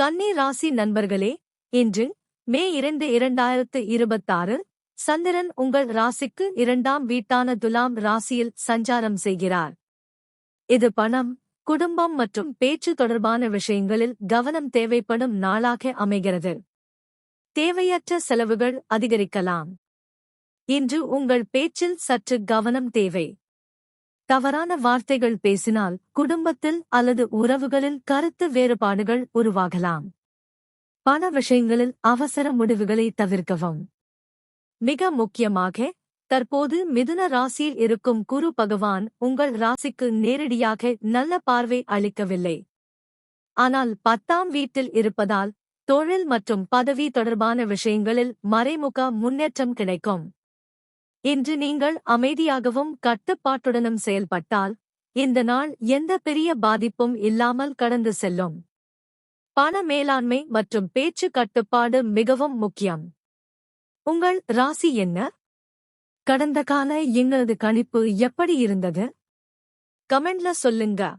கன்னி ராசி நண்பர்களே, இன்று மே 2 2026 சந்திரன் உங்கள் ராசிக்கு 2ஆம் வீட்டான துலாம் ராசியில் சஞ்சாரம் செய்கிறார். இது பணம், குடும்பம் மற்றும் பேச்சு தொடர்பான விஷயங்களில் கவனம் தேவைப்படும் நாளாக அமைகிறது. தேவையற்ற செலவுகள் அதிகரிக்கலாம். இன்று உங்கள் பேச்சில் சற்று கவனம் தேவை. தவறான வார்த்தைகள் பேசினால் குடும்பத்தில் அல்லது உறவுகளில் கருத்து வேறுபாடுகள் உருவாகலாம். பண விஷயங்களில் அவசர முடிவுகளை தவிர்க்கவும். மிக முக்கியமாக, தற்போது மிதுன ராசியில் இருக்கும் குரு பகவான் உங்கள் ராசிக்கு நேரடியாக நல்ல பார்வை அளிக்கவில்லை. ஆனால் 10ஆம் வீட்டில் இருப்பதால் தொழில் மற்றும் பதவி தொடர்பான விஷயங்களில் மறைமுக முன்னேற்றம் கிடைக்கும். இன்று நீங்கள் அமைதியாகவும் கட்டுப்பாட்டுடனும் செயல்பட்டால் இந்த நாள் எந்த பெரிய பாதிப்பும் இல்லாமல் கடந்து செல்லும். பண மேலாண்மை மற்றும் பேச்சு கட்டுப்பாடு மிகவும் முக்கியம். உங்கள் ராசி என்ன? கடந்த கால எங்களது கணிப்பு எப்படி இருந்தது? கமெண்ட்ல சொல்லுங்க.